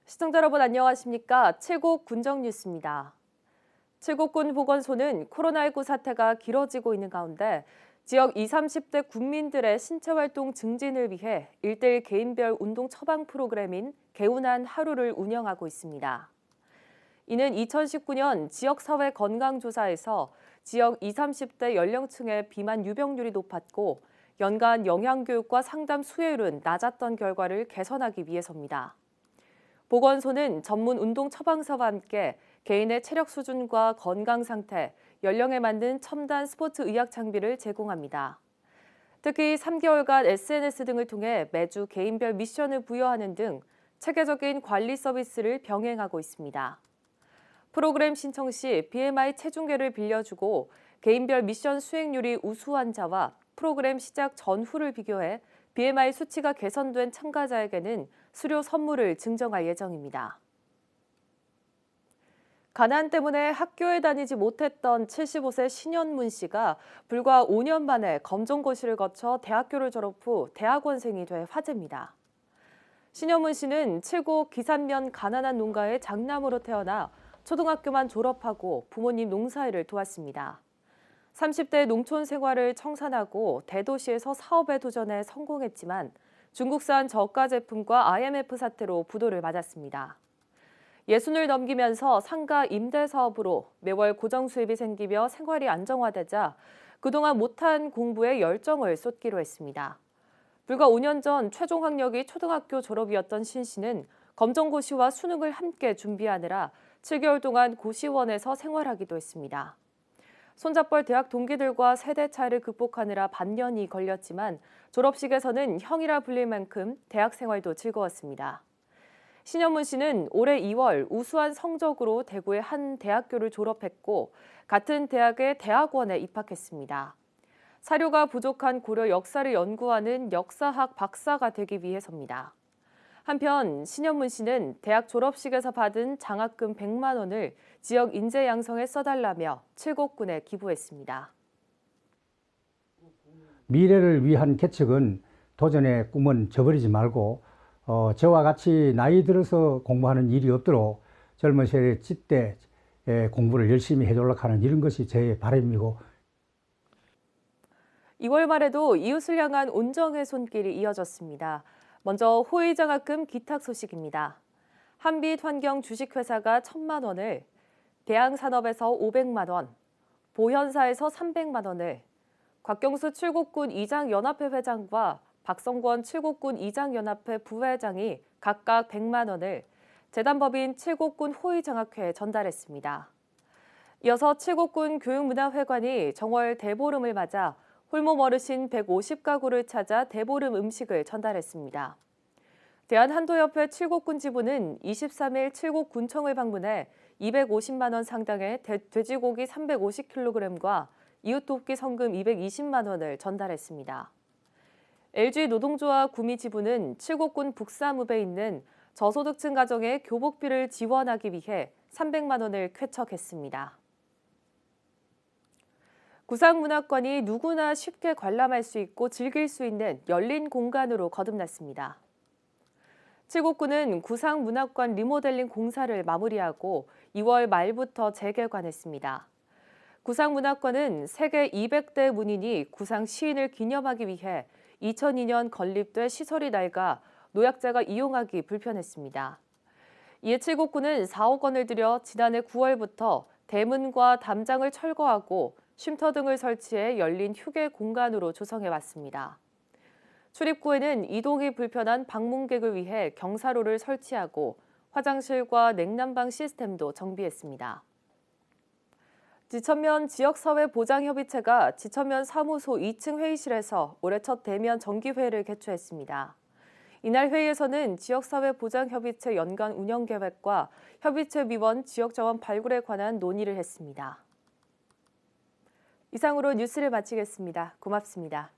시청자 여러분 안녕하십니까? 칠곡 군정 뉴스입니다. 칠곡군 보건소는 코로나19 사태가 길어지고 있는 가운데 지역 20, 30대 국민들의 신체 활동 증진을 위해 1:1 개인별 운동 처방 프로그램인 개운한 하루를 운영하고 있습니다. 이는 2019년 지역사회 건강조사에서 지역 20, 30대 연령층의 비만 유병률이 높았고 연간 영양교육과 상담 수혜율은 낮았던 결과를 개선하기 위해서입니다. 보건소는 전문 운동 처방사와 함께 개인의 체력 수준과 건강 상태, 연령에 맞는 첨단 스포츠 의학 장비를 제공합니다. 특히 3개월간 SNS 등을 통해 매주 개인별 미션을 부여하는 등 체계적인 관리 서비스를 병행하고 있습니다. 프로그램 신청 시 BMI 체중계를 빌려주고 개인별 미션 수행률이 우수한 자와 프로그램 시작 전후를 비교해 BMI 수치가 개선된 참가자에게는 수료 선물을 증정할 예정입니다. 가난 때문에 학교에 다니지 못했던 75세 신현문 씨가 불과 5년 만에 검정고시를 거쳐 대학교를 졸업 후 대학원생이 돼 화제입니다. 신현문 씨는 칠곡 기산면 가난한 농가의 장남으로 태어나 초등학교만 졸업하고 부모님 농사일을 도왔습니다. 30대 농촌 생활을 청산하고 대도시에서 사업에 도전해 성공했지만 중국산 저가 제품과 IMF 사태로 부도를 맞았습니다. 60을 넘기면서 상가 임대 사업으로 매월 고정 수입이 생기며 생활이 안정화되자 그동안 못한 공부에 열정을 쏟기로 했습니다. 불과 5년 전 최종 학력이 초등학교 졸업이었던 신 씨는 검정고시와 수능을 함께 준비하느라 7개월 동안 고시원에서 생활하기도 했습니다. 손잡벌 대학 동기들과 세대 차이를 극복하느라 반년이 걸렸지만 졸업식에서는 형이라 불릴 만큼 대학 생활도 즐거웠습니다. 신현문 씨는 올해 2월 우수한 성적으로 대구의 한 대학교를 졸업했고 같은 대학의 대학원에 입학했습니다. 사료가 부족한 고려 역사를 연구하는 역사학 박사가 되기 위해서입니다. 한편 신현문 씨는 대학 졸업식에서 받은 장학금 100만 원을 지역 인재 양성에 써달라며 칠곡군에 기부했습니다. 미래를 위한 계책은 도전의 꿈은 저버리지 말고 저와 같이 나이 들어서 공부하는 일이 없도록 젊은 세대 cid대 공부를 열심히 해주려고 하는 이런 것이 제 바람이고 2월 말에도 이웃을 향한 온정의 손길이 이어졌습니다. 먼저 호의장학금 기탁 소식입니다. 한빛환경 주식회사가 1,000만 원을, 대양산업에서 500만 원, 보현사에서 300만 원을, 곽경수 칠곡군 이장연합회 회장과 박성권 칠곡군 이장연합회 부회장이 각각 100만 원을 재단법인 칠곡군 호의장학회에 전달했습니다. 이어서 칠곡군 교육문화회관이 정월 대보름을 맞아 홀몸 어르신 150가구를 찾아 대보름 음식을 전달했습니다. 대한한도협회 칠곡군 지부는 23일 칠곡군청을 방문해 250만 원 상당의 돼지고기 350kg과 이웃돕기 성금 220만 원을 전달했습니다. LG 노동조합 구미 지부는 칠곡군 북사읍에 있는 저소득층 가정의 교복비를 지원하기 위해 300만 원을 쾌척했습니다. 구상문화권이 누구나 쉽게 관람할 수 있고 즐길 수 있는 열린 공간으로 거듭났습니다. 칠곡군은 구상문화권 리모델링 공사를 마무리하고 2월 말부터 재개관했습니다. 구상문화권은 세계 200대 문인이 구상 시인을 기념하기 위해 2002년 건립돼 시설이 낡아 노약자가 이용하기 불편했습니다. 이에 칠곡군은 4억 원을 들여 지난해 9월부터 대문과 담장을 철거하고 쉼터 등을 설치해 열린 휴게 공간으로 조성해왔습니다. 출입구에는 이동이 불편한 방문객을 위해 경사로를 설치하고 화장실과 냉난방 시스템도 정비했습니다. 지천면 지역사회보장협의체가 지천면 사무소 2층 회의실에서 올해 첫 대면 정기회의를 개최했습니다. 이날 회의에서는 지역사회보장협의체 연간 운영계획과 협의체 위원 지역자원 발굴에 관한 논의를 했습니다. 이상으로 뉴스를 마치겠습니다. 고맙습니다.